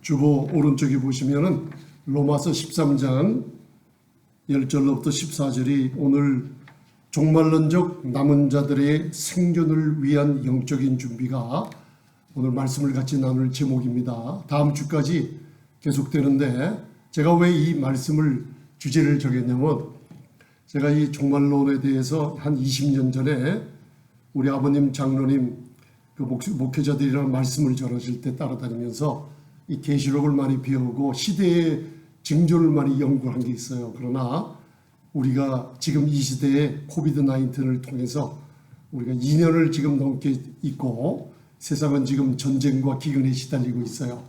주보 오른쪽에 보시면은 로마서 13장 10절로부터 14절이 오늘 종말론적 남은 자들의 생존을 위한 영적인 준비가 오늘 말씀을 같이 나눌 제목입니다. 다음 주까지 계속되는데 제가 왜 이 말씀을 주제를 정했냐면 제가 이 종말론에 대해서 한 20년 전에 우리 아버님 장로님 그 목회자들이랑 말씀을 전하실 때 따라다니면서 이 계시록을 많이 배우고 시대의 징조를 많이 연구한 게 있어요. 그러나 우리가 지금 이 시대에 코비드-19를 통해서 우리가 2년을 지금 넘게 있고 세상은 지금 전쟁과 기근에 시달리고 있어요.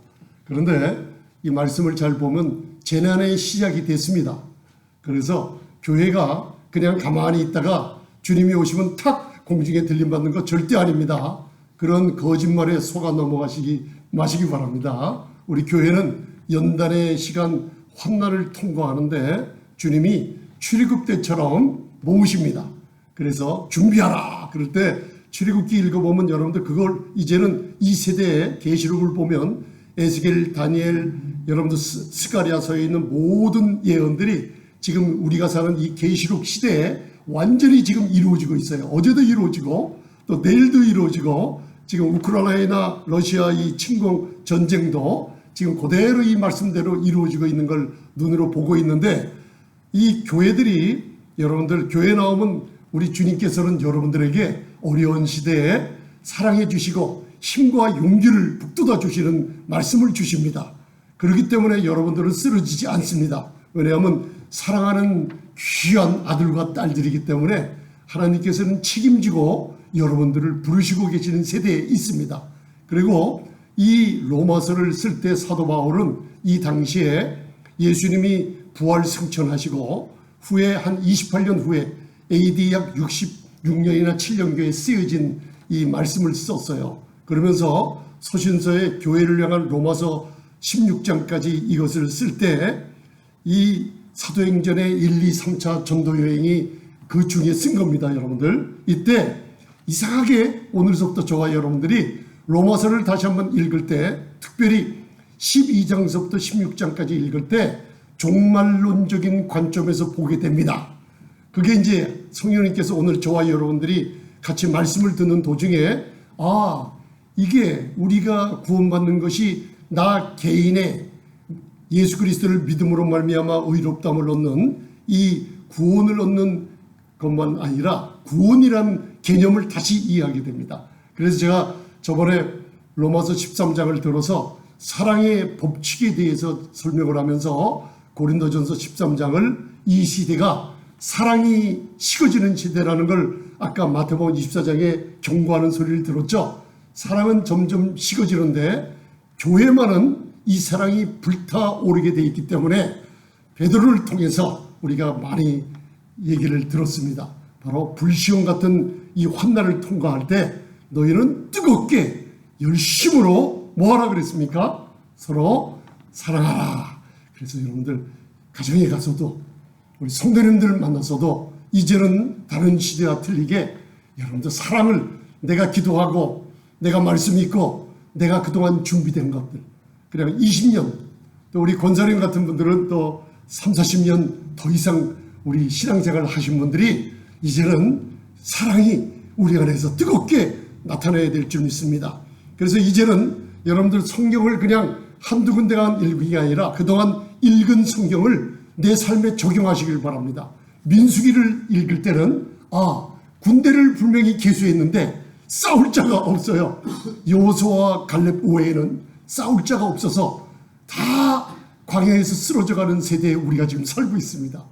그런데 이 말씀을 잘 보면 재난의 시작이 됐습니다. 그래서 교회가 그냥 가만히 있다가 주님이 오시면 탁 공중에 들림받는 거 절대 아닙니다. 그런 거짓말에 속아 넘어가시기 마시기 바랍니다. 우리 교회는 연단의 시간 환난을 통과하는데 주님이 출애굽 때처럼 모으십니다. 그래서 준비하라. 그럴 때 출애굽기 읽어보면 여러분들 그걸 이제는 이 세대의 계시록을 보면 에스겔, 다니엘, 여러분들 스가랴서에 있는 모든 예언들이 지금 우리가 사는 이 계시록 시대에 완전히 지금 이루어지고 있어요. 어제도 이루어지고 또 내일도 이루어지고 지금 우크라이나 러시아 이 침공 전쟁도 지금 그대로 이 말씀대로 이루어지고 있는 걸 눈으로 보고 있는데 이 교회들이 여러분들 교회 나오면 우리 주님께서는 여러분들에게 어려운 시대에 사랑해 주시고 힘과 용기를 북돋아 주시는 말씀을 주십니다. 그렇기 때문에 여러분들은 쓰러지지 않습니다. 왜냐하면 사랑하는 귀한 아들과 딸들이기 때문에 하나님께서는 책임지고 여러분들을 부르시고 계시는 세대에 있습니다. 그리고 이 로마서를 쓸 때 사도 바울은 이 당시에 예수님이 부활 승천하시고 후에 한 28년 후에 AD 약 66년이나 7년경에 쓰여진 이 말씀을 썼어요. 그러면서 서신서의 교회를 향한 로마서 16장까지 이것을 쓸 때 이 사도행전의 1, 2, 3차 전도 여행이 그 중에 쓴 겁니다. 여러분들 이때 이상하게 오늘서부터 저와 여러분들이 로마서를 다시 한번 읽을 때 특별히 12장서부터 16장까지 읽을 때 종말론적인 관점에서 보게 됩니다. 그게 이제 성령님께서 오늘 저와 여러분들이 같이 말씀을 듣는 도중에 이게 우리가 구원받는 것이 나 개인의 예수 그리스도를 믿음으로 말미암아 의롭다함을 얻는 이 구원을 얻는 것만 아니라 구원이라는 개념을 다시 이해하게 됩니다. 그래서 제가 저번에 로마서 13장을 들어서 사랑의 법칙에 대해서 설명을 하면서 고린도전서 13장을 이 시대가 사랑이 식어지는 시대라는 걸 아까 마태복음 24장에 경고하는 소리를 들었죠. 사랑은 점점 식어지는데 교회만은 이 사랑이 불타오르게 되어 있기 때문에 베드로를 통해서 우리가 많이 얘기를 들었습니다. 바로 불시험 같은 이 환난을 통과할 때 너희는 뜨겁게 열심으로 뭐하라 그랬습니까? 서로 사랑하라. 그래서 여러분들 가정에 가서도 우리 성도님들 만나서도 이제는 다른 시대와 틀리게 여러분들 사랑을 내가 기도하고 내가 말씀 있고 내가 그동안 준비된 것들 그냥 20년 또 우리 권사님 같은 분들은 또 3, 40년 더 이상 우리 신앙생활을 하신 분들이 이제는 사랑이 우리 안에서 뜨겁게 나타나야 될 줄 믿습니다. 그래서 이제는 여러분들 성경을 그냥 한두 군데만 읽는 게 아니라 그동안 읽은 성경을 내 삶에 적용하시길 바랍니다. 민수기를 읽을 때는 군대를 분명히 계수했는데 싸울 자가 없어요. 여호수아와 갈렙 외에는 싸울 자가 없어서 다 광야에서 쓰러져가는 세대에 우리가 지금 살고 있습니다.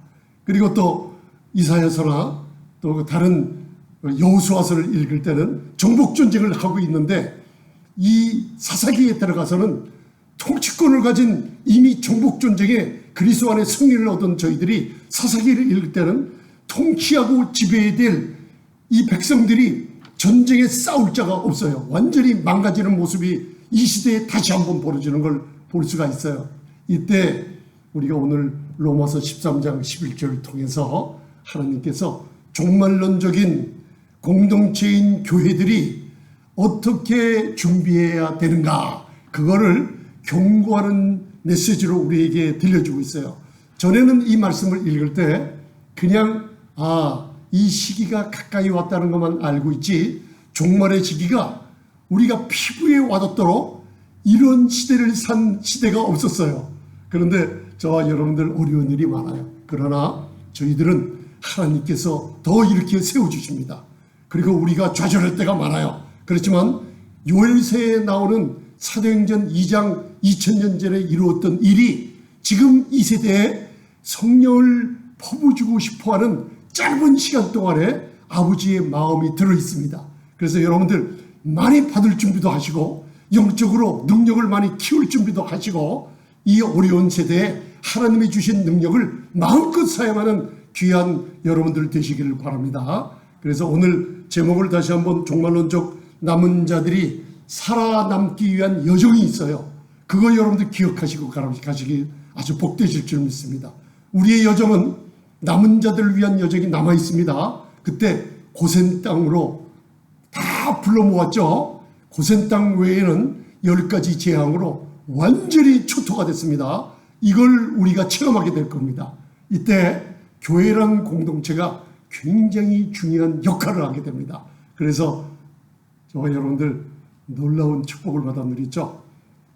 그리고 또 이사야서나 또 다른 여호수아서를 읽을 때는 정복전쟁을 하고 있는데 이 사사기에 들어가서는 통치권을 가진 이미 정복전쟁에 그리스도 안에 승리를 얻은 저희들이 사사기를 읽을 때는 통치하고 지배해야 될 이 백성들이 전쟁에 싸울 자가 없어요. 완전히 망가지는 모습이 이 시대에 다시 한번 벌어지는 걸 볼 수가 있어요. 이때 우리가 오늘 로마서 13장 11절을 통해서 하나님께서 종말론적인 공동체인 교회들이 어떻게 준비해야 되는가 그거를 경고하는 메시지로 우리에게 들려주고 있어요. 전에는 이 말씀을 읽을 때 그냥 이 시기가 가까이 왔다는 것만 알고 있지, 종말의 시기가 우리가 피부에 와닿도록 이런 시대를 산 시대가 없었어요. 그런데 저와 여러분들 어려운 일이 많아요. 그러나 저희들은 하나님께서 더 이렇게 세워주십니다. 그리고 우리가 좌절할 때가 많아요. 그렇지만 요엘서에 나오는 사도행전 2장 2000년 전에 이루었던 일이 지금 이 세대에 성령을 퍼부어주고 싶어하는 짧은 시간 동안에 아버지의 마음이 들어있습니다. 그래서 여러분들 많이 받을 준비도 하시고 영적으로 능력을 많이 키울 준비도 하시고 이 어려운 세대에 하나님이 주신 능력을 마음껏 사용하는 귀한 여러분들 되시기를 바랍니다. 그래서 오늘 제목을 다시 한번 종말론적 남은 자들이 살아남기 위한 여정이 있어요. 그거 여러분들 기억하시고 가시기 아주 복되실 줄 믿습니다. 우리의 여정은 남은 자들을 위한 여정이 남아 있습니다. 그때 고센 땅으로 다 불러 모았죠. 고센 땅 외에는 10가지 재앙으로 완전히 초토가 됐습니다. 이걸 우리가 체험하게 될 겁니다. 이때 교회라는 공동체가 굉장히 중요한 역할을 하게 됩니다. 그래서 저와 여러분들 놀라운 축복을 받아 누리죠.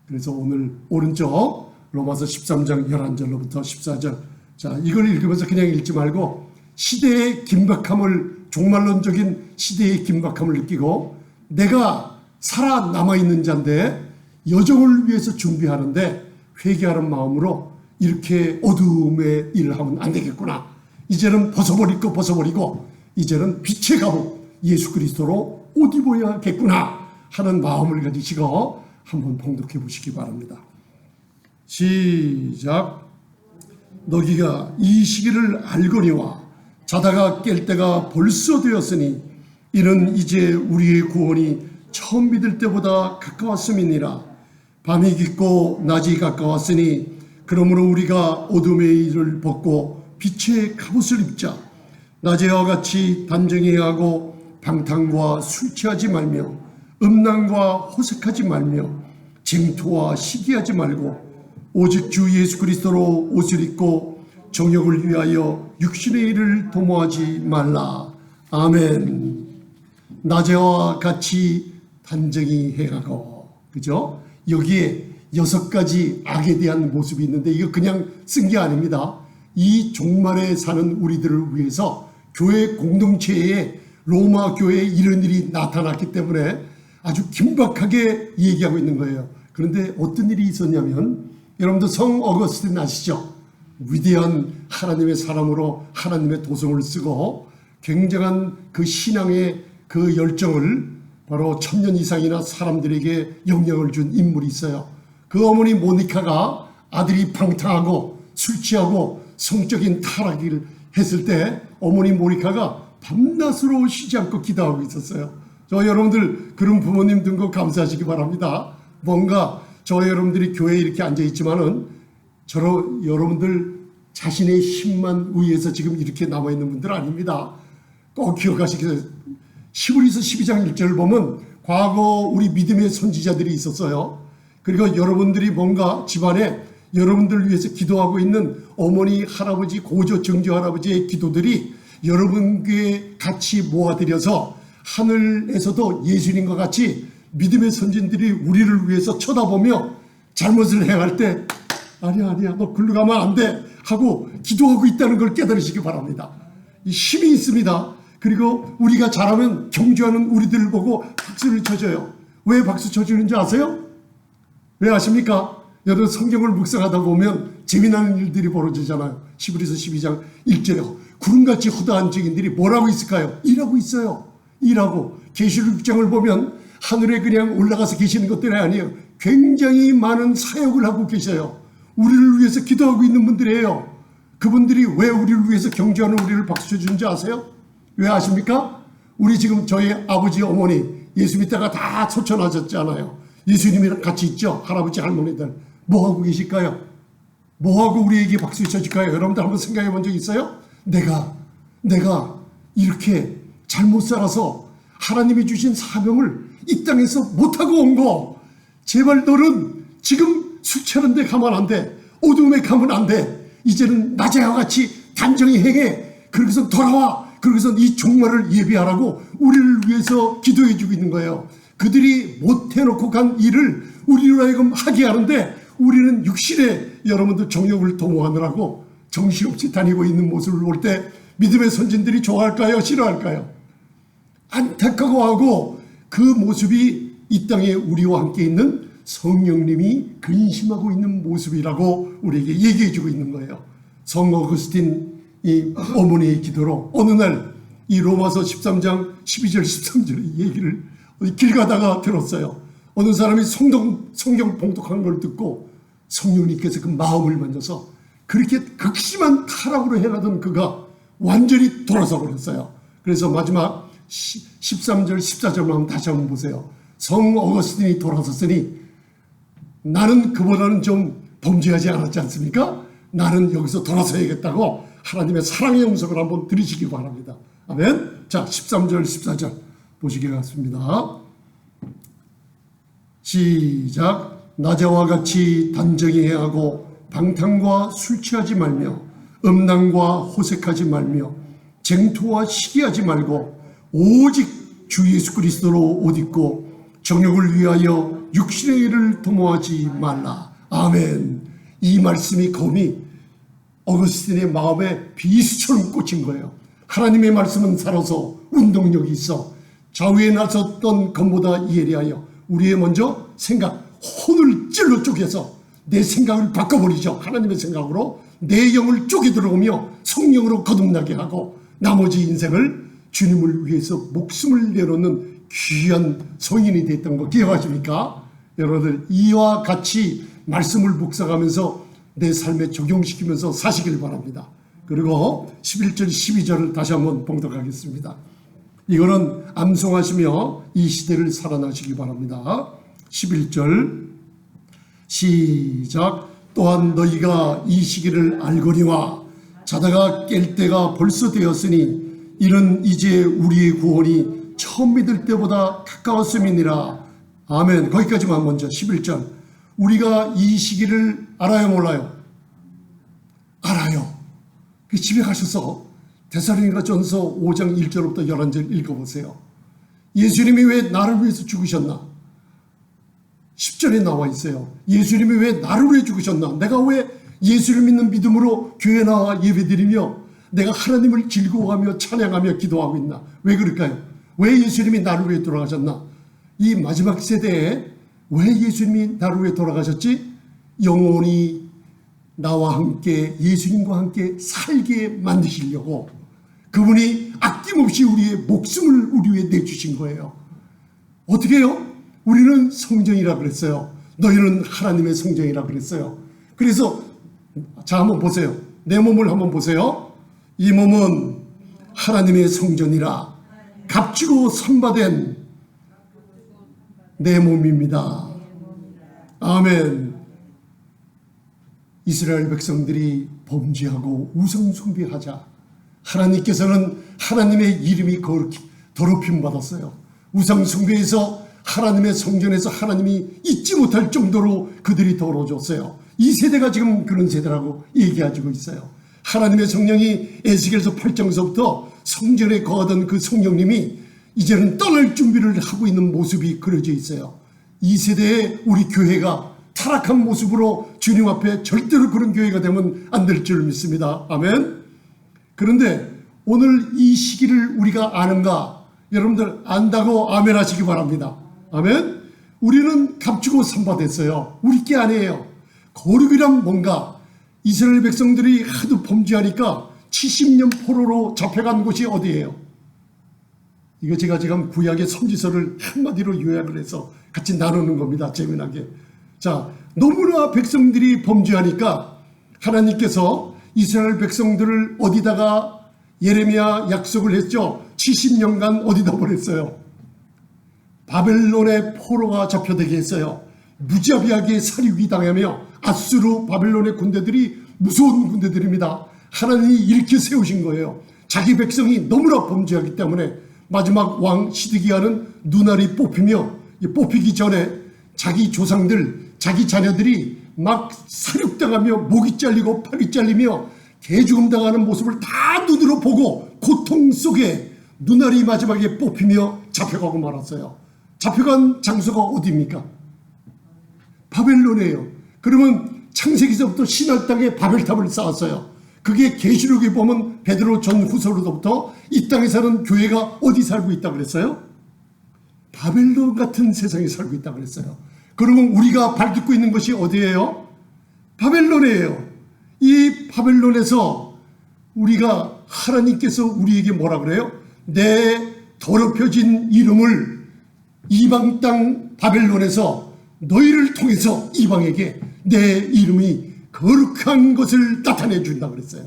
그래서 오늘 오른쪽 로마서 13장 11절로부터 14절, 자, 이걸 읽으면서 그냥 읽지 말고 시대의 긴박함을, 종말론적인 시대의 긴박함을 느끼고 내가 살아남아있는 자인데 여정을 위해서 준비하는데 회개하는 마음으로 이렇게 어두움의 일을 하면 안 되겠구나. 이제는 벗어버리고 이제는 빛의 갑옷 예수 그리스도로 옷 입어야겠구나 하는 마음을 가지시고 한번 봉독해 보시기 바랍니다. 시작. 너희가 이 시기를 알거니와 자다가 깰 때가 벌써 되었으니 이는 이제 우리의 구원이 처음 믿을 때보다 가까웠음이니라. 밤이 깊고 낮이 가까웠으니 그러므로 우리가 어둠의 일을 벗고 빛의 갑옷을 입자. 낮에와 같이 단정해야 하고 방탕과 술 취하지 말며 음란과 호색하지 말며 쟁토와 시기하지 말고 오직 주 예수 그리스도로 옷을 입고 정욕을 위하여 육신의 일을 도모하지 말라. 아멘. 낮에와 같이 단정히 행하고, 그죠? 여기에 6가지 악에 대한 모습이 있는데 이거 그냥 쓴 게 아닙니다. 이 종말에 사는 우리들을 위해서 교회 공동체에 로마 교회에 이런 일이 나타났기 때문에 아주 긴박하게 얘기하고 있는 거예요. 그런데 어떤 일이 있었냐면, 여러분들 성 어거스틴 아시죠? 위대한 하나님의 사람으로 하나님의 도성을 쓰고 굉장한 그 신앙의 그 열정을 바로 1000년 이상이나 사람들에게 영향을 준 인물이 있어요. 그 어머니 모니카가 아들이 방탕하고 술 취하고 성적인 타락을 했을 때 어머니 모니카가 밤낮으로 쉬지 않고 기도하고 있었어요. 저 여러분들 그런 부모님 든 거 감사하시기 바랍니다. 뭔가 저 여러분들이 교회에 이렇게 앉아있지만은 여러분들 자신의 힘만 의해서 지금 이렇게 남아있는 분들 아닙니다. 꼭 기억하시겠어요. 히브리서 12장 1절 보면 과거 우리 믿음의 선지자들이 있었어요. 그리고 여러분들이 뭔가 집안에 여러분들을 위해서 기도하고 있는 어머니, 할아버지, 고조, 정조 할아버지의 기도들이 여러분께 같이 모아들여서 하늘에서도 예수님과 같이 믿음의 선진들이 우리를 위해서 쳐다보며 잘못을 행할 때 아니야 너 글로 가면 안 돼 하고 기도하고 있다는 걸 깨달으시기 바랍니다. 이 힘이 있습니다. 그리고 우리가 잘하면 경주하는 우리들을 보고 박수를 쳐줘요. 왜 박수 쳐주는지 아세요? 왜 아십니까? 여러분 성경을 묵상하다 보면 재미나는 일들이 벌어지잖아요. 히브리서 12장 1절에 구름같이 허다한 증인들이 뭐라고 있을까요? 일하고 있어요. 일하고. 계시록 6장을 보면 하늘에 그냥 올라가서 계시는 것들이 아니에요. 굉장히 많은 사역을 하고 계셔요. 우리를 위해서 기도하고 있는 분들이에요. 그분들이 왜 우리를 위해서 경주하는 우리를 박수 쳐주는지 아세요? 왜 아십니까? 우리 지금 저희 아버지 어머니 예수 믿다가 다 소천하셨잖아요. 예수님이랑 같이 있죠. 할아버지 할머니들 뭐하고 계실까요? 뭐하고 우리에게 박수 쳐줄까요? 여러분들 한번 생각해 본 적 있어요? 내가 이렇게 잘못 살아서 하나님이 주신 사명을 이 땅에서 못하고 온 거, 제발 너는 지금 불철한 데 가면 안 돼. 어둠에 가면 안 돼. 이제는 낮에와 같이 단정히 행해. 그러고서 돌아와. 그러고서 이 종말을 예비하라고 우리를 위해서 기도해 주고 있는 거예요. 그들이 못 해놓고 간 일을 우리로 하여금 하게 하는데 우리는 육신에 여러분들 정욕을 도모하느라고 정신없이 다니고 있는 모습을 볼 때 믿음의 선진들이 좋아할까요? 싫어할까요? 안타까워하고 그 모습이 이 땅에 우리와 함께 있는 성령님이 근심하고 있는 모습이라고 우리에게 얘기해 주고 있는 거예요. 성 어거스틴 이 어머니의 기도로 어느 날 이 로마서 13장 12절 13절의 얘기를 길 가다가 들었어요. 어느 사람이 성경 봉독한 걸 듣고 성령님께서 그 마음을 만져서 그렇게 극심한 타락으로 행하던 그가 완전히 돌아서 버렸어요. 그래서 마지막 13절 14절만 다시 한번 보세요. 성 어거스틴이 돌아섰으니 나는 그보다는 좀 범죄하지 않았지 않습니까? 나는 여기서 돌아서야겠다고 하나님의 사랑의 영성을 한번 들으시기 바랍니다. 아멘. 자, 13절 14절 보시겠습니다. 시작. 낮에와 같이 단정히 행하고 방탕과 술 취하지 말며 음란과 호색하지 말며 쟁토와 시기하지 말고 오직 주 예수 그리스도로 옷 입고 정욕을 위하여 육신의 일을 도모하지 말라. 아멘. 이 말씀이 검이 어거스틴의 마음에 비수처럼 꽂힌 거예요. 하나님의 말씀은 살아서 운동력이 있어. 좌우에 나섰던 검보다 예리하여 우리의 먼저 생각, 혼을 찔러 쪼개서 내 생각을 바꿔버리죠. 하나님의 생각으로 내 영을 쪼개 들어오며 성령으로 거듭나게 하고 나머지 인생을 주님을 위해서 목숨을 내놓는 귀한 성인이 됐던 거 기억하십니까? 여러분들 이와 같이 말씀을 묵상하면서 내 삶에 적용시키면서 사시길 바랍니다. 그리고 11절 12절을 다시 한번 봉독하겠습니다. 이거는 암송하시며 이 시대를 살아나시기 바랍니다. 11절 시작. 또한 너희가 이 시기를 알거니와 자다가 깰 때가 벌써 되었으니 이는 이제 우리의 구원이 처음 믿을 때보다 가까웠음이니라. 아멘. 거기까지만 먼저 11절. 우리가 이 시기를 알아요 몰라요? 알아요. 집에 가셔서 데살로니가전서 5장 1절부터 11절 읽어보세요. 예수님이 왜 나를 위해서 죽으셨나? 10절에 나와 있어요. 예수님이 왜 나를 위해 죽으셨나? 내가 왜 예수를 믿는 믿음으로 교회 나와 예배드리며 내가 하나님을 즐거워하며 찬양하며 기도하고 있나? 왜 그럴까요? 왜 예수님이 나를 위해 돌아가셨나? 이 마지막 세대에 왜 예수님이 나를 위해 돌아가셨지? 영원히 나와 함께 예수님과 함께 살게 만드시려고 그분이 아낌없이 우리의 목숨을 우리 위해 내주신 거예요. 어떻게 해요? 우리는 성전이라 그랬어요. 너희는 하나님의 성전이라 그랬어요. 그래서 자 한번 보세요. 내 몸을 한번 보세요. 이 몸은 하나님의 성전이라 값주고 선받은 내 몸입니다. 아멘. 이스라엘 백성들이 범죄하고 우상 숭배하자 하나님께서는 하나님의 이름이 거룩히 더럽힘 받았어요. 우상 숭배에서 하나님의 성전에서 하나님이 잊지 못할 정도로 그들이 더러워졌어요. 이 세대가 지금 그런 세대라고 얘기하고 있어요. 하나님의 성령이 에스겔서 8장서부터 성전에 거하던 그 성령님이 이제는 떠날 준비를 하고 있는 모습이 그려져 있어요. 이 세대에 우리 교회가 타락한 모습으로 주님 앞에 절대로 그런 교회가 되면 안 될 줄 믿습니다. 아멘. 그런데 오늘 이 시기를 우리가 아는가? 여러분들 안다고 아멘 하시기 바랍니다. 아멘. 우리는 값주고 선받았어요. 우리 게 아니에요. 거룩이란 뭔가? 이스라엘 백성들이 하도 범죄하니까 70년 포로로 잡혀간 곳이 어디예요? 이거 제가 지금 구약의 선지서를 한마디로 요약을 해서 같이 나누는 겁니다. 재미나게. 자, 너무나 백성들이 범죄하니까 하나님께서 이스라엘 백성들을 어디다가 예레미야 약속을 했죠. 70년간 어디다 보냈어요? 바벨론의 포로가 잡혀되게 했어요. 무자비하게 살이기 당하며 아수르 바벨론의 군대들이 무서운 군대들입니다. 하나님이 일으켜 세우신 거예요. 자기 백성이 너무나 범죄하기 때문에 마지막 왕 시드기야는 눈알이 뽑히며 뽑히기 전에 자기 조상들, 자기 자녀들이 막 사륙당하며 목이 잘리고 팔이 잘리며 개죽음 당하는 모습을 다 눈으로 보고 고통 속에 눈알이 마지막에 뽑히며 잡혀가고 말았어요. 잡혀간 장소가 어디입니까? 바벨론이에요. 그러면 창세기서부터 신할 땅에 바벨탑을 쌓았어요. 그게 계시록에 보면 베드로 전후서로부터 이 땅에 사는 교회가 어디 살고 있다고 그랬어요? 바벨론 같은 세상에 살고 있다고 그랬어요. 그러면 우리가 발딛고 있는 것이 어디예요? 바벨론이에요. 이 바벨론에서 우리가 하나님께서 우리에게 뭐라 그래요? 내 더럽혀진 이름을 이방 땅 바벨론에서 너희를 통해서 이방에게 내 이름이 거룩한 것을 나타내 준다 그랬어요.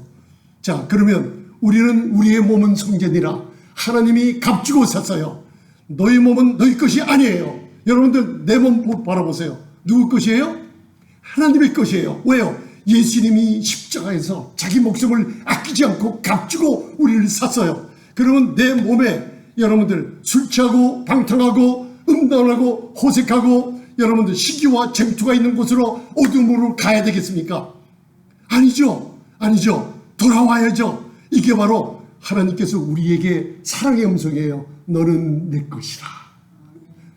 자, 그러면 우리는 우리의 몸은 성전이라 하나님이 값주고 샀어요. 너희 몸은 너희 것이 아니에요. 여러분들 내 몸 바라보세요. 누구 것이에요? 하나님의 것이에요. 왜요? 예수님이 십자가에서 자기 목숨을 아끼지 않고 값주고 우리를 샀어요. 그러면 내 몸에 여러분들 술 취하고 방탕하고 음란하고 호색하고 여러분들 시기와 쟁투가 있는 곳으로 어둠으로 가야 되겠습니까? 아니죠. 아니죠. 돌아와야죠. 이게 바로 하나님께서 우리에게 사랑의 음성이에요. 너는 내 것이라.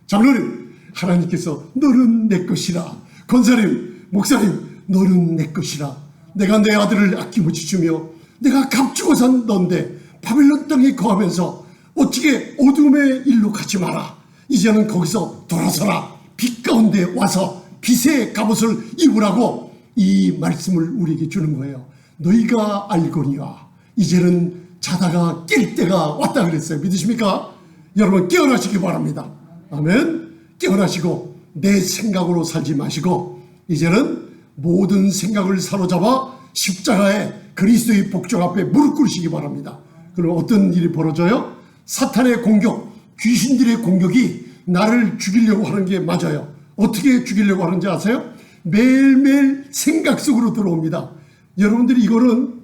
장로님, 하나님께서 너는 내 것이라. 권사님, 목사님, 너는 내 것이라. 내가 내 아들을 아낌없이 주며 내가 값주고 산 넌데 바벨론 땅에 거하면서 어떻게 어둠의 일로 가지 마라. 이제는 거기서 돌아서라. 빛 가운데 와서 빛의 갑옷을 입으라고 이 말씀을 우리에게 주는 거예요. 너희가 알거니와 이제는 자다가 깰 때가 왔다 그랬어요. 믿으십니까? 여러분 깨어나시기 바랍니다. 아멘. 깨어나시고 내 생각으로 살지 마시고 이제는 모든 생각을 사로잡아 십자가에 그리스도의 복종 앞에 무릎 꿇으시기 바랍니다. 그럼 어떤 일이 벌어져요? 사탄의 공격, 귀신들의 공격이 나를 죽이려고 하는 게 맞아요. 어떻게 죽이려고 하는지 아세요? 매일매일 생각 속으로 들어옵니다. 여러분들이 이거는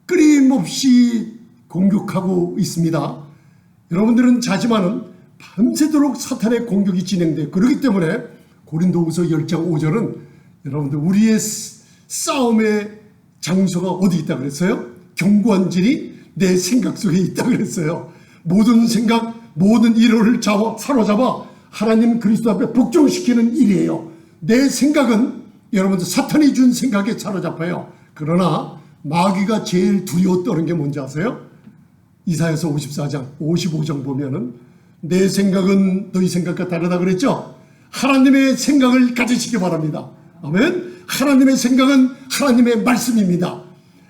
끊임없이 공격하고 있습니다. 여러분들은 자지만은 밤새도록 사탄의 공격이 진행돼요. 그렇기 때문에 고린도후서 10장 5절은 여러분들 우리의 싸움의 장소가 어디 있다 그랬어요? 견고한 진이 내 생각 속에 있다 그랬어요. 모든 생각, 모든 일을 사로잡아 하나님 그리스도 앞에 복종시키는 일이에요. 내 생각은 여러분들 사탄이 준 생각에 사로잡혀요. 그러나 마귀가 제일 두려워 떠는 게 뭔지 아세요? 이사야서 54장 55장 보면은 내 생각은 너희 생각과 다르다 그랬죠? 하나님의 생각을 가지시기 바랍니다. 아멘. 하나님의 생각은 하나님의 말씀입니다.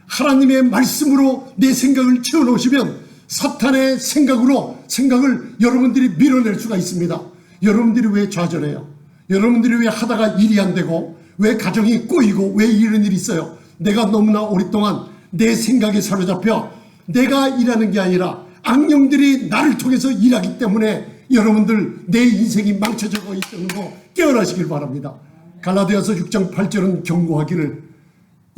하나님의 말씀으로 내 생각을 채워놓으시면 사탄의 생각을 여러분들이 밀어낼 수가 있습니다. 여러분들이 왜 좌절해요? 여러분들이 왜 하다가 일이 안 되고 왜 가정이 꼬이고 왜 이런 일이 있어요? 내가 너무나 오랫동안 내 생각에 사로잡혀 내가 일하는 게 아니라 악령들이 나를 통해서 일하기 때문에 여러분들 내 인생이 망쳐져 있다는 거 깨어나시길 바랍니다. 갈라디아서 6장 8절은 경고하기를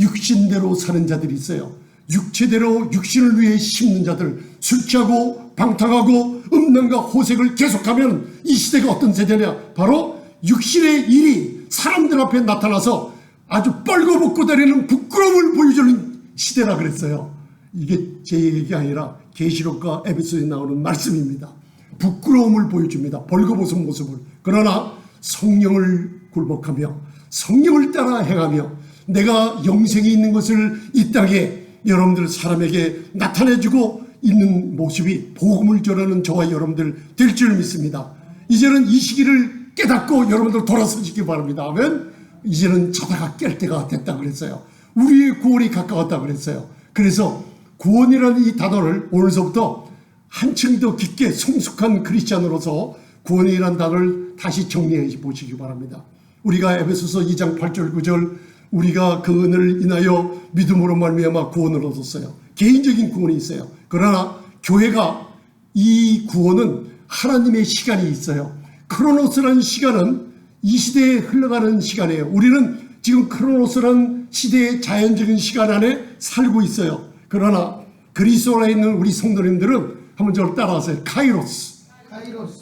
육신대로 사는 자들이 있어요. 육체대로 육신을 위해 심는 자들, 술 취하고 방탕하고 음란과 호색을 계속하면 이 시대가 어떤 세대냐? 바로 육신의 일이 사람들 앞에 나타나서 아주 뻘거벗고 다니는 부끄러움을 보여주는 시대라 그랬어요. 이게 제 얘기가 아니라 계시록과 에베소에 나오는 말씀입니다. 부끄러움을 보여줍니다. 벌거벗은 모습을. 그러나 성령을 굴복하며 성령을 따라 행하며 내가 영생이 있는 것을 이 땅에 여러분들 사람에게 나타내주고 있는 모습이 복음을 전하는 저와 여러분들 될 줄 믿습니다. 이제는 이 시기를 깨닫고 여러분들 돌아서시기 바랍니다. 아멘. 이제는 자다가 깰 때가 됐다 그랬어요. 우리의 구원이 가까웠다 그랬어요. 그래서 구원이라는 이 단어를 오늘서부터 한층 더 깊게 성숙한 크리스찬으로서 구원이라는 단어를 다시 정리해 보시기 바랍니다. 우리가 에베소서 2장 8절 9절 우리가 그 은혜를 인하여 믿음으로 말미암아 구원을 얻었어요. 개인적인 구원이 있어요. 그러나 교회가 이 구원은 하나님의 시간이 있어요. 크로노스라는 시간은 이 시대에 흘러가는 시간이에요. 우리는 지금 크로노스라는 시대의 자연적인 시간 안에 살고 있어요. 그러나 그리스도 안에 있는 우리 성도님들은 한번 저를 따라하세요. 카이로스.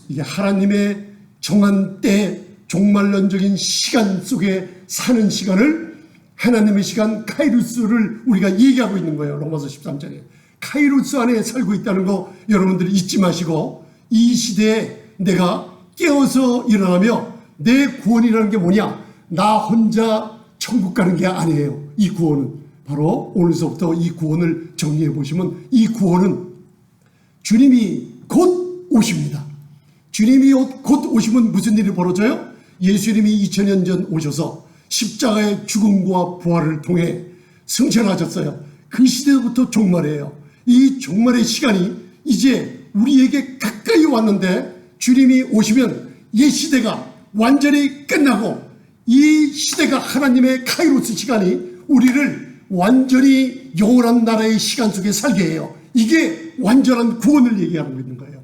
이게 하나님의 정한 때 종말론적인 시간 속에 사는 시간을 하나님의 시간 카이루스를 우리가 얘기하고 있는 거예요. 로마서 13장에. 카이루스 안에 살고 있다는 거 여러분들이 잊지 마시고, 이 시대에 내가 깨어서 일어나며 내 구원이라는 게 뭐냐? 나 혼자 천국 가는 게 아니에요. 이 구원은 바로 오늘서부터 이 구원을 정리해 보시면, 이 구원은 주님이 곧 오십니다. 주님이 곧 오시면 무슨 일이 벌어져요? 예수님이 2000년 전 오셔서 십자가의 죽음과 부활을 통해 승천하셨어요. 그 시대부터 종말이에요. 이 종말의 시간이 이제 우리에게 가까이 왔는데, 주님이 오시면 옛 시대가 완전히 끝나고 이 시대가 하나님의 카이로스 시간이 우리를 완전히 영원한 나라의 시간 속에 살게 해요. 이게 완전한 구원을 얘기하고 있는 거예요.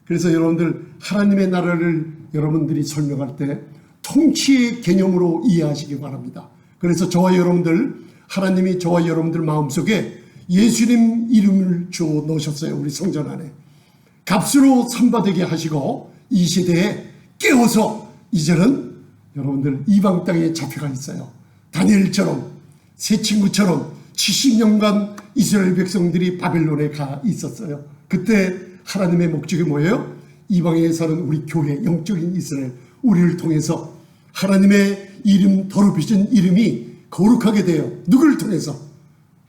그래서 여러분들, 하나님의 나라를 여러분들이 설명할 때 통치의 개념으로 이해하시기 바랍니다. 그래서 저와 여러분들, 하나님이 저와 여러분들 마음속에 예수님 이름을 줘 넣으셨어요. 우리 성전 안에 값으로 선받게 하시고, 이 시대에 깨워서 이제는 여러분들 이방 땅에 잡혀가 있어요. 다니엘처럼, 새 친구처럼 70년간 이스라엘 백성들이 바벨론에 가 있었어요. 그때 하나님의 목적이 뭐예요? 이방에 사는 우리 교회, 영적인 이스라엘, 우리를 통해서 하나님의 이름, 더럽히신 이름이 거룩하게 돼요. 누구를 통해서?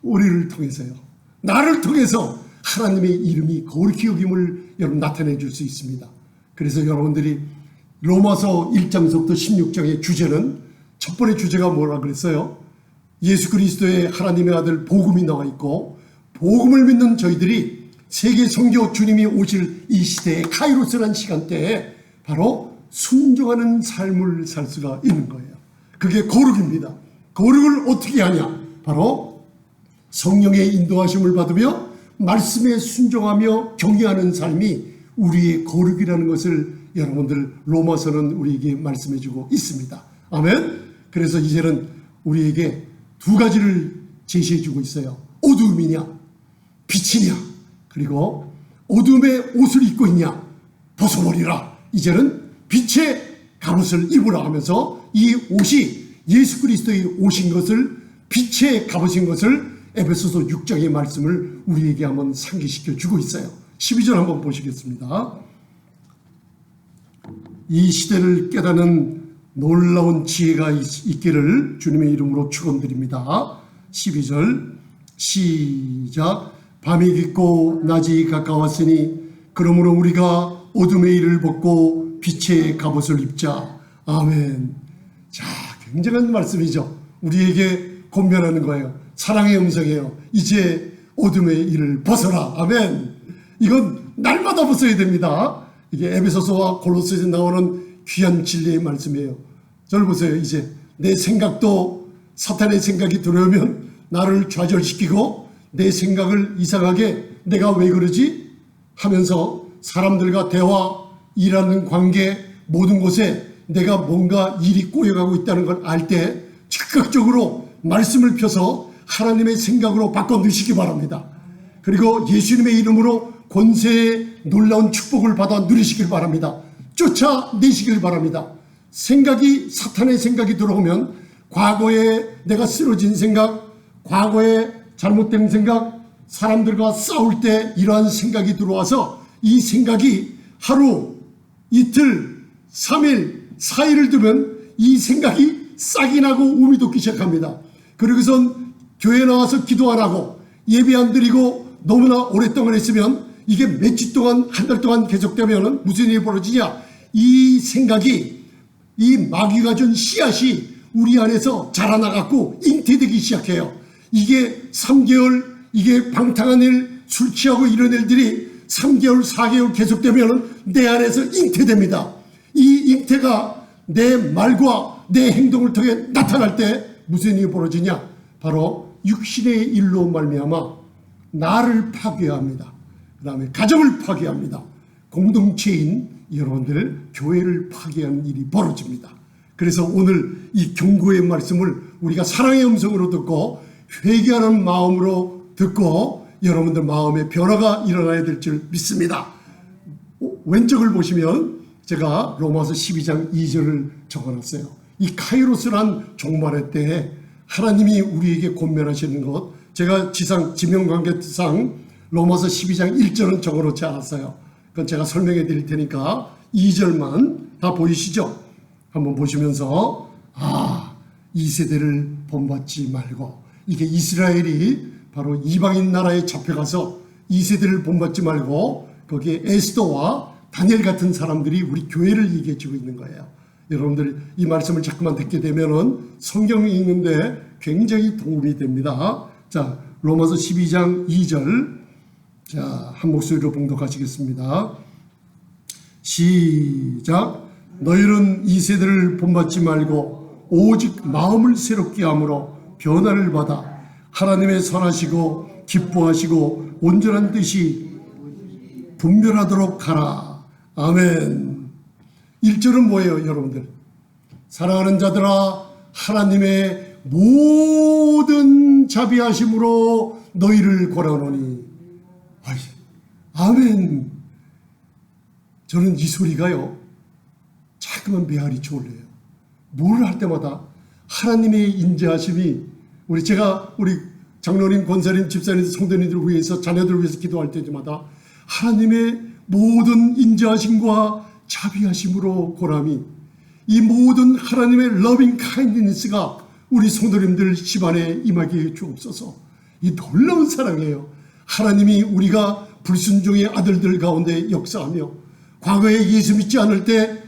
우리를 통해서요. 나를 통해서 하나님의 이름이 거룩히 여김을 여러분 나타내 줄 수 있습니다. 그래서 여러분들이 로마서 1장서부터 16장의 주제는, 첫 번째 주제가 뭐라 그랬어요? 예수 그리스도의 하나님의 아들 복음이 나와 있고, 복음을 믿는 저희들이 세계 선교 주님이 오실 이 시대에 카이로스라는 시간대에 바로 순종하는 삶을 살 수가 있는 거예요. 그게 거룩입니다. 거룩을 어떻게 하냐? 바로 성령의 인도하심을 받으며 말씀에 순종하며 경외하는 삶이 우리의 거룩이라는 것을 여러분들 로마서는 우리에게 말씀해 주고 있습니다. 아멘. 그래서 이제는 우리에게 두 가지를 제시해 주고 있어요. 어두움이냐 빛이냐, 그리고 어둠의 옷을 입고 있냐 벗어버리라. 이제는 빛의 갑옷을 입으라 하면서 이 옷이 예수 그리스도의 옷인 것을, 빛의 갑옷인 것을 에베소서 6장의 말씀을 우리에게 한번 상기시켜 주고 있어요. 12절 한번 보시겠습니다. 이 시대를 깨닫는 놀라운 지혜가 있기를 주님의 이름으로 축원드립니다. 12절 시작. 밤이 깊고 낮이 가까웠으니 그러므로 우리가 어둠의 일을 벗고 빛의 갑옷을 입자. 아멘. 자, 굉장한 말씀이죠. 우리에게 권면하는 거예요. 사랑의 음성이에요. 이제 어둠의 일을 벗어라. 아멘. 이건 날마다 벗어야 됩니다. 이게 에베소서와 골로새에 나오는 귀한 진리의 말씀이에요. 저를 보세요. 이제 내 생각도 사탄의 생각이 들어오면 나를 좌절시키고, 내 생각을 이상하게 내가 왜 그러지 하면서 사람들과 대화, 일하는 관계, 모든 곳에 내가 뭔가 일이 꼬여가고 있다는 걸 알 때 즉각적으로 말씀을 펴서 하나님의 생각으로 바꿔 넣으시기 바랍니다. 그리고 예수님의 이름으로 권세의 놀라운 축복을 받아 누리시길 바랍니다. 쫓아내시길 바랍니다. 생각이, 사탄의 생각이 들어오면 과거에 내가 쓰러진 생각, 과거에 잘못된 생각, 사람들과 싸울 때 이러한 생각이 들어와서 이 생각이 하루, 이틀, 3일, 4일을 두면 이 생각이 싹이 나고 움이 돋기 시작합니다. 그러고선 교회 나와서 기도 안 하고 예배 안 드리고 너무나 오랫동안 했으면 이게 며칠 동안, 한 달 동안 계속되면 무슨 일이 벌어지냐? 이 생각이, 이 마귀가 준 씨앗이 우리 안에서 자라나갖고 잉태되기 시작해요. 이게 3개월, 이게 방탕한 일, 술 취하고 이런 일들이 3개월, 4개월 계속되면 내 안에서 잉태됩니다. 이 잉태가 내 말과 내 행동을 통해 나타날 때 무슨 일이 벌어지냐? 바로 육신의 일로 말미암아 나를 파괴합니다. 그 다음에 가정을 파괴합니다. 공동체인 여러분들, 교회를 파괴하는 일이 벌어집니다. 그래서 오늘 이 경고의 말씀을 우리가 사랑의 음성으로 듣고 회개하는 마음으로 듣고 여러분들 마음에 변화가 일어나야 될 줄 믿습니다. 왼쪽을 보시면 제가 로마서 12장 2절을 적어놨어요. 이 카이로스란 종말의 때에 하나님이 우리에게 권면하시는 것, 제가 지명관계상 로마서 12장 1절은 적어놓지 않았어요. 그건 제가 설명해 드릴 테니까 2절만 다 보이시죠? 한번 보시면서 이 세대를 본받지 말고, 이게 이스라엘이 바로 이방인 나라에 잡혀가서 이 세대를 본받지 말고 거기에 에스더와 다니엘 같은 사람들이 우리 교회를 얘기해 주고 있는 거예요. 여러분들 이 말씀을 자꾸만 듣게 되면은 성경 읽는데 굉장히 도움이 됩니다. 자, 로마서 12장 2절. 자, 한 목소리로 봉독하시겠습니다. 시작. 너희는 이 세대를 본받지 말고 오직 마음을 새롭게 함으로 변화를 받아 하나님의 선하시고 기뻐하시고 온전한 뜻이 분별하도록 하라. 아멘. 1절은 뭐예요, 여러분들? 사랑하는 자들아, 하나님의 모든 자비하심으로 너희를 권하노니. 아멘. 저는 이 소리가요, 자꾸만 메아리 쳐올려요. 뭘 할 때마다 하나님의 인자하심이, 우리 장로님, 권사님, 집사님, 성도님들을 위해서, 자녀들을 위해서 기도할 때마다 하나님의 모든 인자하심과 자비하심으로 권함이, 이 모든 하나님의 러빙 카인드니스가 우리 성도님들 집안에 임하게 해 주옵소서. 이 놀라운 사랑이에요. 하나님이 우리가 불순종의 아들들 가운데 역사하며, 과거에 예수 믿지 않을 때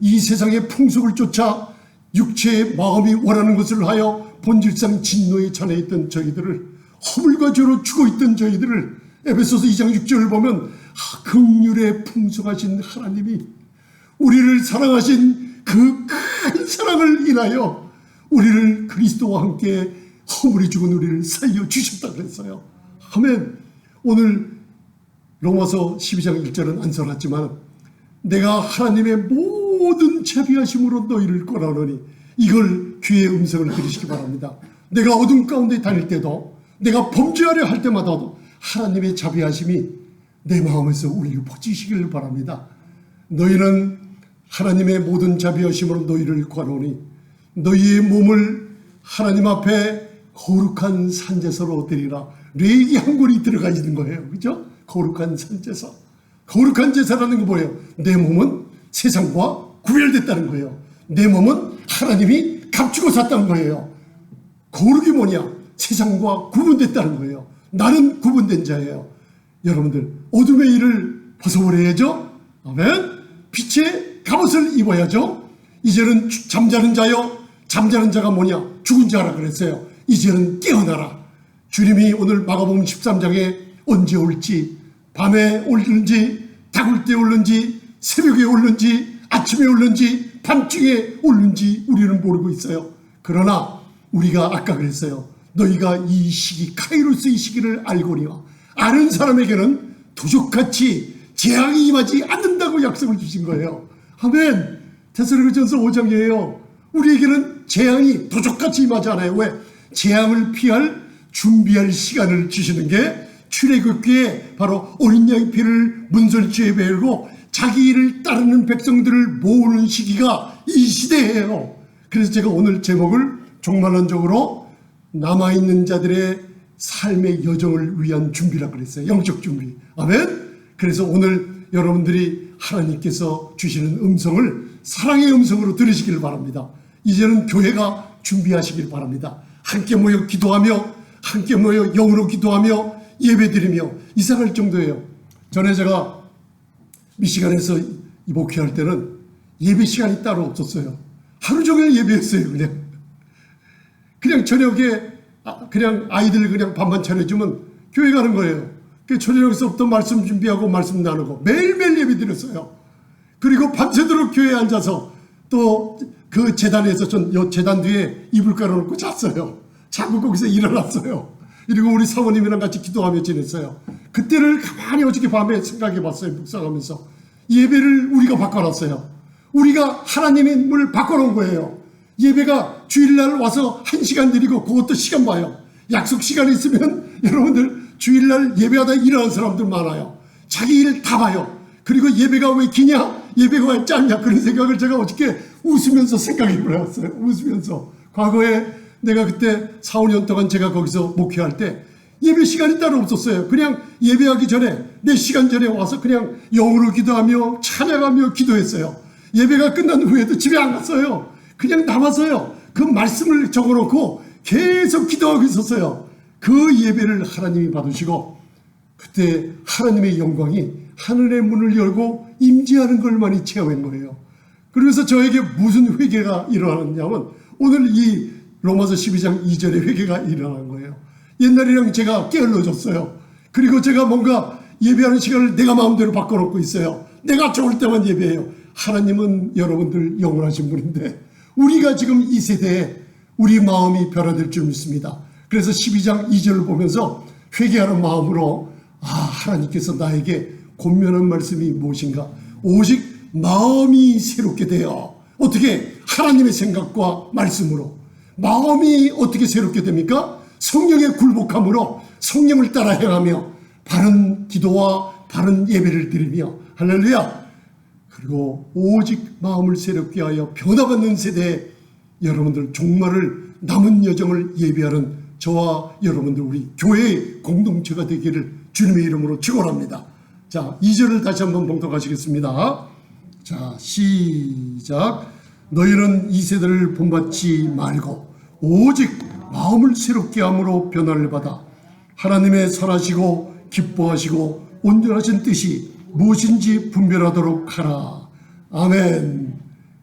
이 세상의 풍속을 쫓아 육체의 마음이 원하는 것을 하여 본질상 진노에 찬해 있던 저희들을, 허물과 죄로 죽어있던 저희들을, 에베소서 2장 6절을 보면 긍휼에 풍성하신 하나님이 우리를 사랑하신 그 큰 사랑을 인하여 우리를 그리스도와 함께 허물이 죽은 우리를 살려주셨다 그랬어요. 아멘. 오늘 로마서 12장 1절은 안 써놨지만, 내가 하나님의 모든 자비하심으로 너희를 권하노니, 이걸 귀의 음성을 들으시기 바랍니다. 내가 어둠 가운데 다닐 때도, 내가 범죄하려 할 때마다도 하나님의 자비하심이 내 마음에서 우리를 퍼지시기를 바랍니다. 너희는 하나님의 모든 자비하심으로 너희를 권하노니 너희의 몸을 하나님 앞에 거룩한 산제사로 드리라. 레위기 한 권이 들어가 있는 거예요. 그죠? 거룩한 산제사. 거룩한 제사라는 거 뭐예요? 내 몸은 세상과 구별됐다는 거예요. 내 몸은 하나님이 감추고 샀다는 거예요. 거룩이 뭐냐? 세상과 구분됐다는 거예요. 나는 구분된 자예요. 여러분들, 어둠의 일을 벗어버려야죠. 아멘. 빛의 갑옷을 입어야죠. 이제는 잠자는 자요. 잠자는 자가 뭐냐? 죽은 자라 그랬어요. 이제는 깨어나라. 주님이 오늘 마가복음 13장에 언제 올지, 밤에 올는지, 다굴 때 올는지, 새벽에 올는지, 아침에 올는지, 밤중에 올는지 우리는 모르고 있어요. 그러나 우리가 아까 그랬어요. 너희가 이 시기, 카이로스 이 시기를 알거니와, 아는 사람에게는 도적같이 재앙이 임하지 않는다고 약속을 주신 거예요. 아멘. 데살로니가전서 5장이에요. 우리에게는 재앙이 도적같이 임하지 않아요. 왜? 재앙을 피할 준비할 시간을 주시는 게 출애굽기에 바로 어린 양의 피를 문설주에 베고 자기 일을 따르는 백성들을 모으는 시기가 이 시대예요. 그래서 제가 오늘 제목을 종말론적으로 남아있는 자들의 삶의 여정을 위한 준비라고 그랬어요. 영적 준비. 아멘. 그래서 오늘 여러분들이 하나님께서 주시는 음성을 사랑의 음성으로 들으시기를 바랍니다. 이제는 교회가 준비하시길 바랍니다. 함께 모여 기도하며, 함께 모여 영으로 기도하며 예배드리며 이상할 정도예요. 전에 제가 미시간에서 목회할 때는 예배 시간이 따로 없었어요. 하루 종일 예배했어요. 그냥 저녁에 그냥 아이들 그냥 밥만 차려주면 교회 가는 거예요. 저녁에서부터 말씀 준비하고 말씀 나누고 매일매일 예배 드렸어요. 그리고 밤새도록 교회에 앉아서 또 그 재단에서 전 재단 뒤에 이불 깔아놓고 잤어요. 자꾸 거기서 일어났어요. 그리고 우리 사모님이랑 같이 기도하며 지냈어요. 그때를 가만히 어저께 밤에 생각해 봤어요. 묵상하면서. 예배를 우리가 바꿔놨어요. 우리가 하나님을 바꿔놓은 거예요. 예배가 주일날 와서 1시간 드리고 그것도 시간 봐요. 약속 시간이 있으면 여러분들 주일날 예배하다 일어나는 사람들 많아요. 자기 일 다 봐요. 그리고 예배가 왜 기냐? 예배가 왜 짧냐? 그런 생각을 제가 어저께 웃으면서 생각해 보았어요. 웃으면서. 과거에 내가 그때 4, 5년 동안 제가 거기서 목회할 때 예배 시간이 따로 없었어요. 그냥 예배하기 전에 4시간 전에 와서 그냥 영으로 기도하며 찬양하며 기도했어요. 예배가 끝난 후에도 집에 안 갔어요. 그냥 남아서요. 그 말씀을 적어놓고 계속 기도하고 있었어요. 그 예배를 하나님이 받으시고 그때 하나님의 영광이 하늘의 문을 열고 임재하는 걸 많이 체험한 거예요. 그래서 저에게 무슨 회개가 일어나느냐면 오늘 이 로마서 12장 2절에 회개가 일어난 거예요. 옛날이랑 제가 게을러졌어요. 그리고 제가 뭔가 예배하는 시간을 내가 마음대로 바꿔놓고 있어요. 내가 좋을 때만 예배해요. 하나님은 여러분들 영원하신 분인데 우리가 지금 이 세대에 우리 마음이 변화될 줄 믿습니다. 그래서 12장 2절을 보면서 회개하는 마음으로 하나님께서 나에게 권면한 말씀이 무엇인가? 오직 마음이 새롭게 되어 어떻게? 하나님의 생각과 말씀으로. 마음이 어떻게 새롭게 됩니까? 성령의 굴복함으로 성령을 따라 행하며 바른 기도와 바른 예배를 드리며 할렐루야. 그리고 오직 마음을 새롭게 하여 변화받는 세대에 여러분들 종말을 남은 여정을 예비하는 저와 여러분들 우리 교회의 공동체가 되기를 주님의 이름으로 축원합니다. 자, 2절을 다시 한번 봉독하시겠습니다. 자, 시작. 너희는 이 세대를 본받지 말고 오직 마음을 새롭게 함으로 변화를 받아 하나님의 선하시고 기뻐하시고 온전하신 뜻이 무엇인지 분별하도록 하라. 아멘.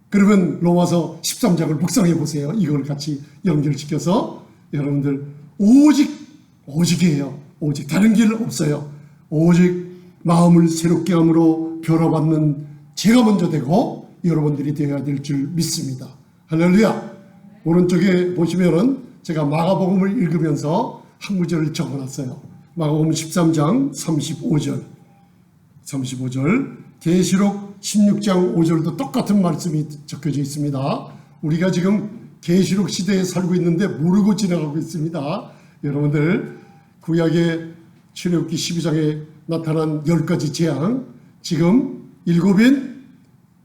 그러면 로마서 13장을 묵상해 보세요. 이걸 같이 연결시켜서 여러분들 오직이에요. 오직 다른 길 없어요. 오직 마음을 새롭게 함으로 변화받는 제가 먼저 되고 여러분들이 되어야 될 줄 믿습니다. 할렐루야. 오른쪽에 보시면은 제가 마가복음을 읽으면서 한 구절을 적어놨어요. 마가복음 13장 35절 계시록 16장 5절도 똑같은 말씀이 적혀져 있습니다. 우리가 지금 계시록 시대에 살고 있는데 모르고 지나가고 있습니다. 여러분들 구약의 출애굽기 12장에 나타난 10가지 재앙, 지금 7인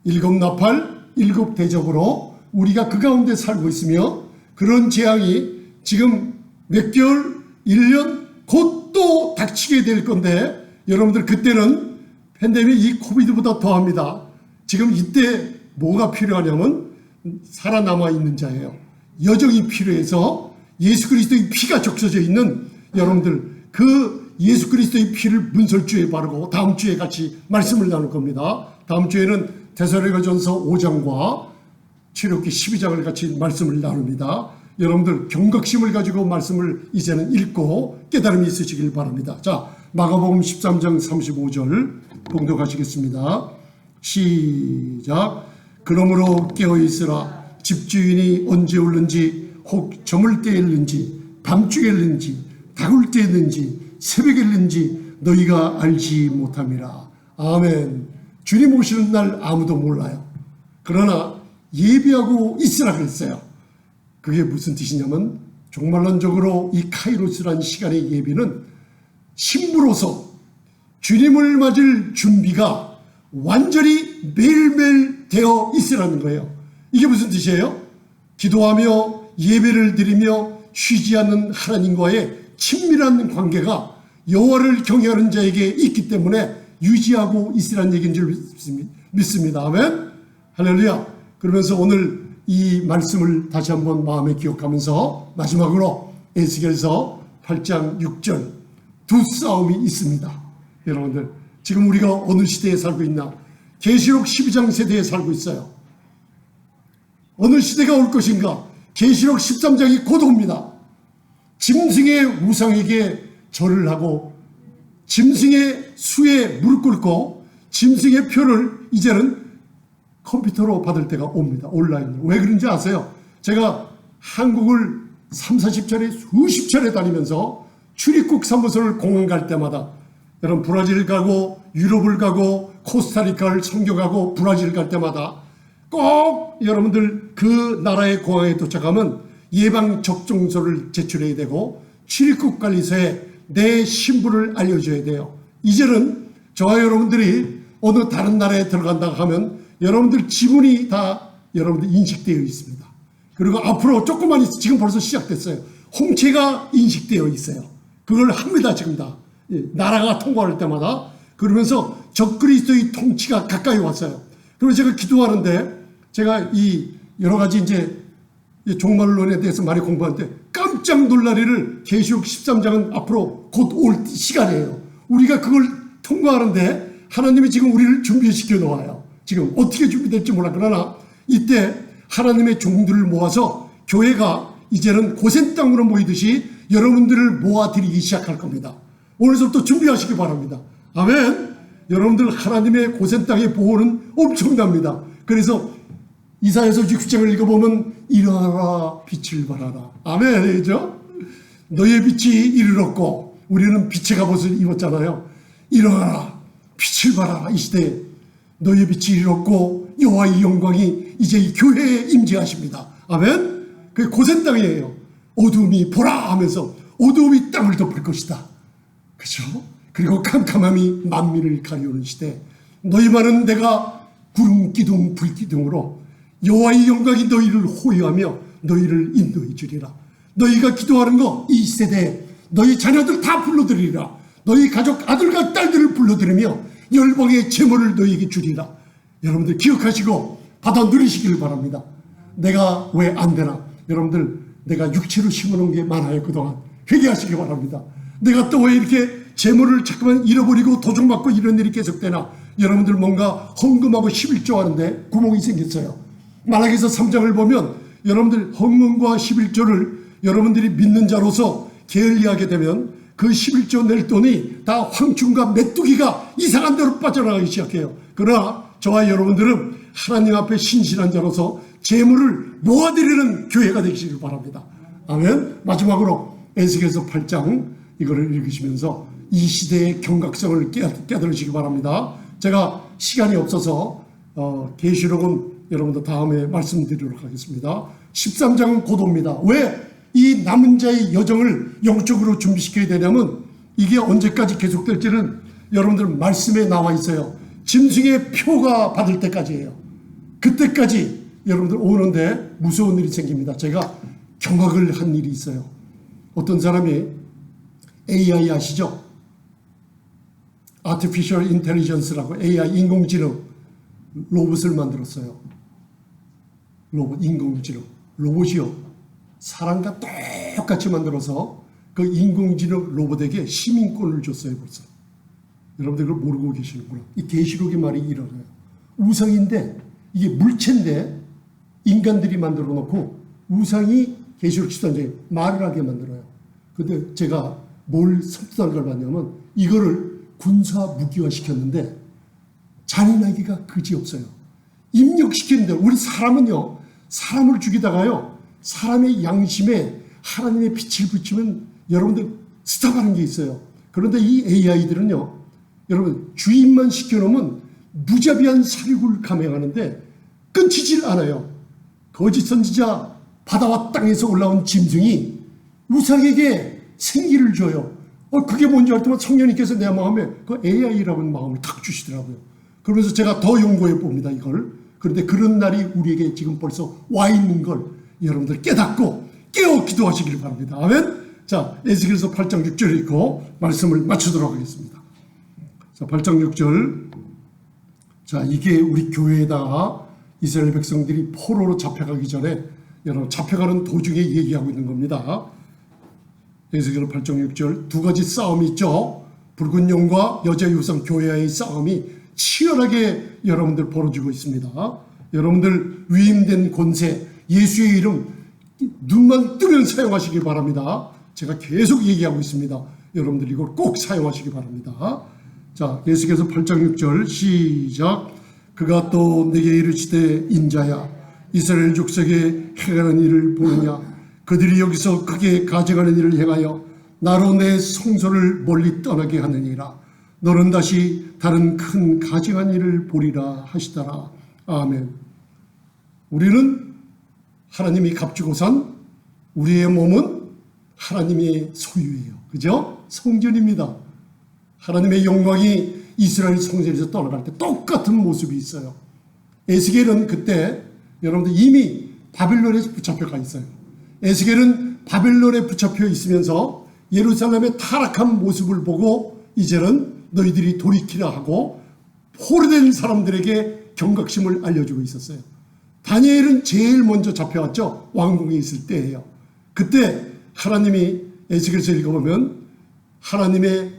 7나팔 7대접으로 우리가 그 가운데 살고 있으며 그런 재앙이 지금 몇 개월, 1년 곧 또 닥치게 될 건데 여러분들 그때는 팬데믹 이 코비드보다 더합니다. 지금 이때 뭐가 필요하냐면 살아남아 있는 자예요. 여정이 필요해서 예수 그리스도의 피가 적셔져 있는 여러분들 그 예수 그리스도의 피를 문설주에 바르고 다음 주에 같이 말씀을 나눌 겁니다. 다음 주에는 데살로니가전서 5장과 출애굽기 12장을 같이 말씀을 나눕니다. 여러분들 경각심을 가지고 말씀을 이제는 읽고 깨달음이 있으시길 바랍니다. 자, 마가복음 13장 35절 봉독하시겠습니다. 시작. 그러므로 깨어있으라. 집주인이 언제 올는지 혹 저물 때일는지 밤중일는지 다굴 때일는지 새벽일는지 너희가 알지 못함이라. 아멘. 주님 오시는 날 아무도 몰라요. 그러나 예비하고 있으라 그랬어요. 그게 무슨 뜻이냐면 종말론적으로 이 카이로스라는 시간의 예비는 신부로서 주님을 맞을 준비가 완전히 매일매일 되어 있으라는 거예요. 이게 무슨 뜻이에요? 기도하며 예배를 드리며 쉬지 않는 하나님과의 친밀한 관계가 여호와를 경외하는 자에게 있기 때문에 유지하고 있으라는 얘기인 줄 믿습니다. 아멘. 할렐루야. 그러면서 오늘 이 말씀을 다시 한번 마음에 기억하면서 마지막으로 에스겔서 8장 6절 두 싸움이 있습니다. 여러분들 지금 우리가 어느 시대에 살고 있나? 계시록 12장 세대에 살고 있어요. 어느 시대가 올 것인가? 계시록 13장이 곧 옵니다. 짐승의 우상에게 절을 하고 짐승의 수에 무릎 꿇고 짐승의 표를 이제는 컴퓨터로 받을 때가 옵니다. 온라인으로. 왜 그런지 아세요? 제가 한국을 30-40차례 수십 차례 다니면서 출입국 사무소를 공항 갈 때마다 여러분 브라질 가고 유럽을 가고 코스타리카를 선교가고 브라질 갈 때마다 꼭 여러분들 그 나라의 공항에 도착하면 예방접종서를 제출해야 되고 출입국 관리소에 내 신분을 알려줘야 돼요. 이제는 저와 여러분들이 어느 다른 나라에 들어간다고 하면 여러분들 지문이 다 여러분들 인식되어 있습니다. 그리고 앞으로 조금만 지금 벌써 시작됐어요. 홍채가 인식되어 있어요. 그걸 합니다. 지금 다. 나라가 통과할 때마다. 그러면서 적그리스도의 통치가 가까이 왔어요. 그래서 제가 기도하는데 제가 이 여러 가지 이제 종말론에 대해서 많이 공부하는데 깜짝 놀라리를 계시록 13장은 앞으로 곧 올 시간이에요. 우리가 그걸 통과하는데 하나님이 지금 우리를 준비시켜 놓아요. 지금 어떻게 준비될지 몰라. 그러나 이때 하나님의 종들을 모아서 교회가 이제는 고센 땅으로 모이듯이 여러분들을 모아드리기 시작할 겁니다. 오늘부터 준비하시기 바랍니다. 아멘. 여러분들 하나님의 고센 땅의 보호는 엄청납니다. 그래서 이사야서 60장을 읽어보면 일어나라 빛을 발하라. 아멘. 그죠? 너의 빛이 이르렀고 우리는 빛의 갑옷을 입었잖아요. 일어나라 빛을 발하라. 이 시대에 너의 빛이 이르렀고 여호와의 영광이 이제 이 교회에 임재하십니다. 아멘. 그게 고센 땅이에요. 어두움이 보라 하면서 어두움이 땅을 덮을 것이다. 그죠? 그리고 캄캄함이 만민을 가리우는 시대. 너희만은 내가 구름 기둥 불 기둥으로 여호와의 영광이 너희를 호위하며 너희를 인도해 주리라. 너희가 기도하는 거 이 세대에 너희 자녀들 다 불러들이라. 너희 가족 아들과 딸들을 불러들이며 열방의 제물을 너희에게 주리라. 여러분들 기억하시고 받아 누리시길 바랍니다. 내가 왜 안 되나? 여러분들 내가 육체로 심어놓은 게 많아요. 그동안 회개하시기 바랍니다. 내가 또 왜 이렇게 재물을 자꾸만 잃어버리고 도둑맞고 이런 일이 계속되나? 여러분들 뭔가 헌금하고 11조 하는데 구멍이 생겼어요. 말라기서 3장을 보면 여러분들 헌금과 11조를 여러분들이 믿는 자로서 게을리하게 되면 그 11조 낼 돈이 다 황충과 메뚜기가 이상한 데로 빠져나가기 시작해요. 그러나 저와 여러분들은 하나님 앞에 신실한 자로서 재물을 모아드리는 교회가 되시길 바랍니다. 아멘. 마지막으로 에스겔서 8장 이거를 읽으시면서 이 시대의 경각성을 깨달으시기 바랍니다. 제가 시간이 없어서 계시록은 여러분들 다음에 말씀드리도록 하겠습니다. 13장은 곧 옵니다. 왜 이 남은 자의 여정을 영적으로 준비시켜야 되냐면 이게 언제까지 계속될지는 여러분들 말씀에 나와 있어요. 짐승의 표가 받을 때까지예요. 그때까지 여러분들 오는데 무서운 일이 생깁니다. 제가 경악을 한 일이 있어요. 어떤 사람이 AI 아시죠? Artificial Intelligence라고 AI 인공지능 로봇을 만들었어요. 로봇 인공지능 로봇이요. 사람과 똑같이 만들어서 그 인공지능 로봇에게 시민권을 줬어요. 벌써. 여러분들 그걸 모르고 계시는구나. 이 계시록의 말이 일어나요. 우상인데 이게 물체인데 인간들이 만들어 놓고 우상이 계시록 13장에 말을 하게 만들어요. 근데 제가 뭘 섭섭한 걸 봤냐면 이거를 군사 무기화 시켰는데 잔인하기가 그지없어요. 입력시켰는데 우리 사람은요. 사람을 죽이다가요. 사람의 양심에 하나님의 빛을 붙이면 여러분들 스탑하는 게 있어요. 그런데 이 AI들은요. 여러분 주입만 시켜놓으면 무자비한 살육을 감행하는데 끊기질 않아요. 거짓 선지자 바다와 땅에서 올라온 짐승이 우상에게 생기를 줘요. 그게 뭔지 알 때만 성령님께서 내 마음에 그 AI라는 마음을 탁 주시더라고요. 그러면서 제가 더 연구해 봅니다. 이걸. 그런데 그런 날이 우리에게 지금 벌써 와 있는 걸 여러분들 깨닫고 깨어 기도하시길 바랍니다. 아멘. 자, 에스겔서 8장 6절 읽고 말씀을 마치도록 하겠습니다. 자, 8장 6절. 자, 이게 우리 교회에다가 이스라엘 백성들이 포로로 잡혀가기 전에 여러분 잡혀가는 도중에 얘기하고 있는 겁니다. 에스겔 8장 6절. 두 가지 싸움이 있죠. 붉은 용과 여자 유상 교회와의 싸움이 치열하게 여러분들 벌어지고 있습니다. 여러분들 위임된 권세 예수의 이름 눈만 뜨면 사용하시기 바랍니다. 제가 계속 얘기하고 있습니다. 여러분들 이걸 꼭 사용하시기 바랍니다. 자, 예수께서 8장 6절 시작. 그가 또 내게 이르시되 인자야 이스라엘 족속에 행하는 일을 보느냐. 그들이 여기서 크게 가져가는 일을 행하여 나로 내 성소를 멀리 떠나게 하느니라. 너는 다시 다른 큰 가증한 일을 보리라 하시더라. 아멘. 우리는 하나님이 값주고 산 우리의 몸은 하나님의 소유예요. 그죠? 성전입니다. 하나님의 영광이 이스라엘 성전에서 떠나갈 때 똑같은 모습이 있어요. 에스겔은 그때 여러분들 이미 바벨론에 붙잡혀가 있어요. 에스겔은 바벨론에 붙잡혀 있으면서 예루살렘의 타락한 모습을 보고 이제는 너희들이 돌이키라 하고 포로된 사람들에게 경각심을 알려주고 있었어요. 다니엘은 제일 먼저 잡혀왔죠. 왕궁에 있을 때예요. 그때 하나님이 에스겔서 읽어보면 하나님의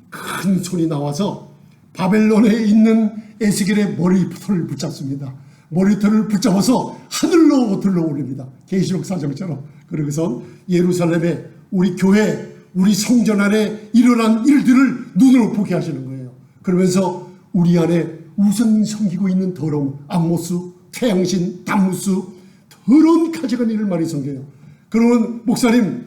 큰 손이 나와서 바벨론에 있는 에스겔의 머리털을 붙잡습니다. 머리털을 붙잡아서 하늘로 들러올립니다. 계시록 4장처럼. 그러고서 예루살렘에 우리 교회, 우리 성전 안에 일어난 일들을 눈으로 보게 하시는 거예요. 그러면서 우리 안에 우상 섬기고 있는 더러움, 암모스, 태양신, 담무스, 더러운 가져간 일을 많이 섬겨요. 그러면 목사님,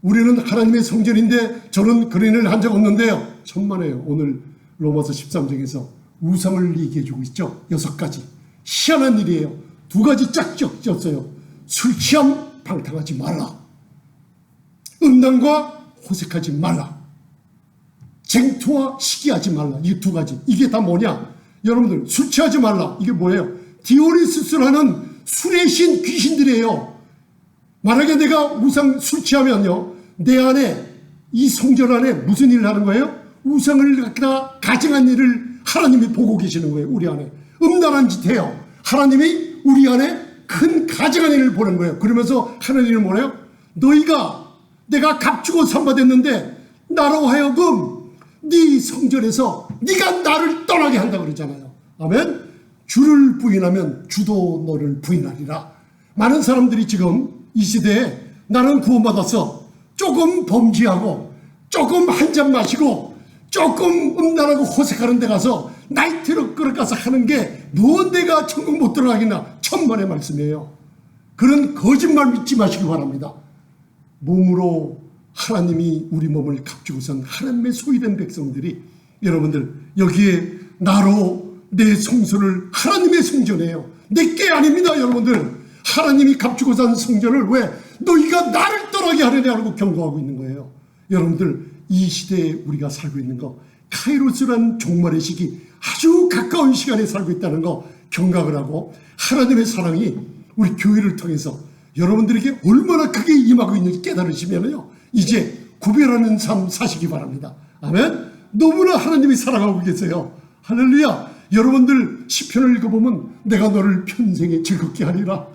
우리는 하나님의 성전인데 저는 그런 일을 한 적 없는데요. 천만에요. 오늘 로마서 13장에서 우상을 얘기해 주고 있죠. 6가지. 희한한 일이에요. 2가지 짝짝 졌어요. 술 취함 방탕하지 말라. 음란과 호색하지 말라. 쟁투와 시기하지 말라. 이 2가지. 이게 다 뭐냐? 여러분들 술 취하지 말라. 이게 뭐예요? 디오니스스라는 술의 신 귀신들이에요. 만약에 내가 우상 술 취하면요, 내 안에 이 성전 안에 무슨 일을 하는 거예요? 우상을 갖다 가증한 일을 하나님이 보고 계시는 거예요. 우리 안에 음란한 짓 해요. 하나님이 우리 안에 큰 가증한 일을 보는 거예요. 그러면서 하나님은 뭐래요? 너희가 내가 값주고 산받았는데 나로 하여금 네 성전에서 네가 나를 떠나게 한다 그러잖아요. 아멘. 주를 부인하면 주도 너를 부인하리라. 많은 사람들이 지금 이 시대에 나는 구원받았어, 조금 범죄하고 조금 한 잔 마시고 조금 음란하고 호색하는 데 가서 나이트로 끌어가서 하는 게 뭐 내가 천국 못 들어가겠나. 천만의 말씀이에요. 그런 거짓말 믿지 마시기 바랍니다. 몸으로 하나님이 우리 몸을 값주고선 하나님의 소유된 백성들이, 여러분들 여기에 나로 내 성소를, 하나님의 성전이에요. 내게 아닙니다. 여러분들 하나님이 값주고 산 성전을 왜 너희가 나를 떠나게 하느냐고 경고하고 있는 거예요. 여러분들 이 시대에 우리가 살고 있는 거, 카이로스란 종말의 시기, 아주 가까운 시간에 살고 있다는 거 경각을 하고, 하나님의 사랑이 우리 교회를 통해서 여러분들에게 얼마나 크게 임하고 있는지 깨달으시면요, 이제 구별하는 삶 사시기 바랍니다. 아멘. 너무나 하나님이 사랑하고 계세요. 할렐루야. 여러분들 시편을 읽어보면 내가 너를 평생에 즐겁게 하리라,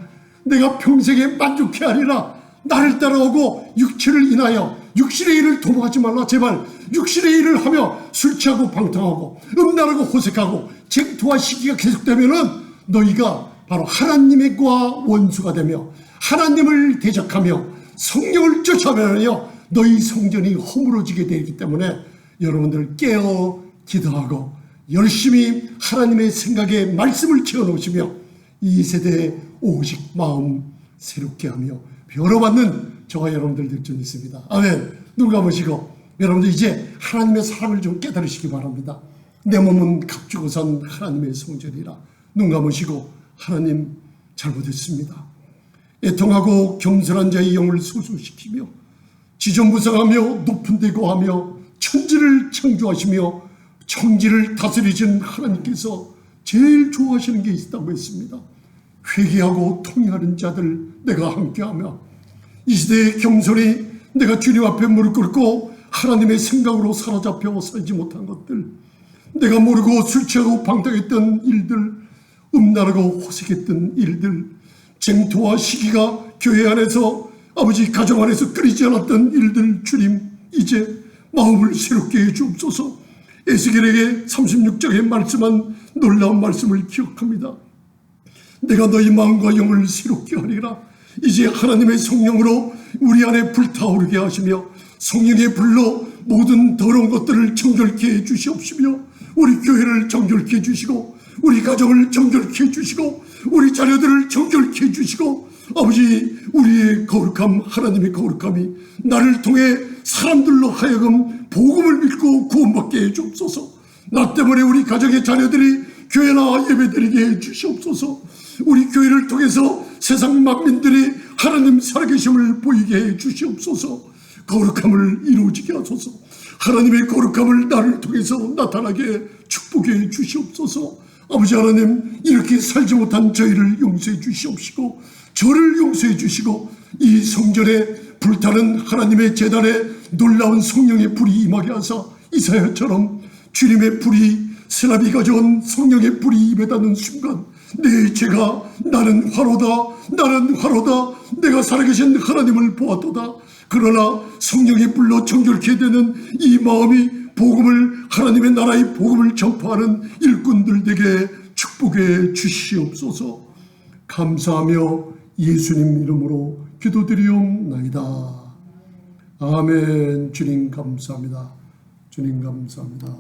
내가 평생에 만족해 하리라. 나를 따라오고 육체를 인하여 육신의 일을 도모하지 말라. 제발 육신의 일을 하며 술 취하고 방탕하고 음란하고 호색하고 쟁투와 시기가 계속되면은 너희가 바로 하나님과 원수가 되며 하나님을 대적하며 성령을 쫓아내며 너희 성전이 허물어지게 되기 때문에 여러분들 깨어 기도하고 열심히 하나님의 생각에 말씀을 채워놓으시며 이 세대에 오직 마음 새롭게 하며 변화받는 저와 여러분들 될 줄 믿습니다. 아멘. 눈 감으시고 여러분들 이제 하나님의 사랑을 좀 깨달으시기 바랍니다. 내 몸은 값주고 산 하나님의 성전이라. 눈 감으시고 하나님 잘못했습니다. 애통하고 겸손한 자의 영을 소소시키며 지존부상하며 높은 데 거하며 천지를 창조하시며 청지를 다스리신 하나님께서 제일 좋아하시는 게 있다고 했습니다. 회개하고 통회하는 자들 내가 함께하며 이 시대의 겸손히 내가 주님 앞에 무릎 꿇고 하나님의 생각으로 사로잡혀 살지 못한 것들, 내가 모르고 술 취하고 방탕했던 일들, 음란하고 호색했던 일들, 쟁투와 시기가 교회 안에서 아버지 가정 안에서 끊이지 않았던 일들, 주님 이제 마음을 새롭게 해 주옵소서. 에스겔에게 36장에 말씀한 놀라운 말씀을 기억합니다. 내가 너희 마음과 영을 새롭게 하리라. 이제 하나님의 성령으로 우리 안에 불타오르게 하시며 성령의 불로 모든 더러운 것들을 정결케 해 주시옵시며 우리 교회를 정결케 해 주시고 우리 가정을 정결케 해 주시고 우리 자녀들을 정결케 해 주시고 아버지 우리의 거룩함, 하나님의 거룩함이 나를 통해 사람들로 하여금 복음을 믿고 구원받게 해 주옵소서. 나 때문에 우리 가정의 자녀들이 교회나 예배드리게 해 주시옵소서. 우리 교회를 통해서 세상 만민들이 하나님 살아계심을 보이게 해 주시옵소서. 거룩함을 이루어지게 하소서. 하나님의 거룩함을 나를 통해서 나타나게 축복해 주시옵소서. 아버지 하나님, 이렇게 살지 못한 저희를 용서해 주시옵시고 저를 용서해 주시고 이 성전에 불타는 하나님의 제단에 놀라운 성령의 불이 임하게 하사 이사야처럼 주님의 불이 세라비 가져온 성령의 불이 입에 닿는 순간 내 죄가 나는 화로다 내가 살아계신 하나님을 보았도다. 그러나 성령의 불로 정결케 되는 이 마음이 하나님의 나라의 복음을 전파하는 일꾼들 되게 축복해 주시옵소서. 감사하며 예수님 이름으로 기도드리옵나이다. 아멘. 주님 감사합니다. 주님 감사합니다.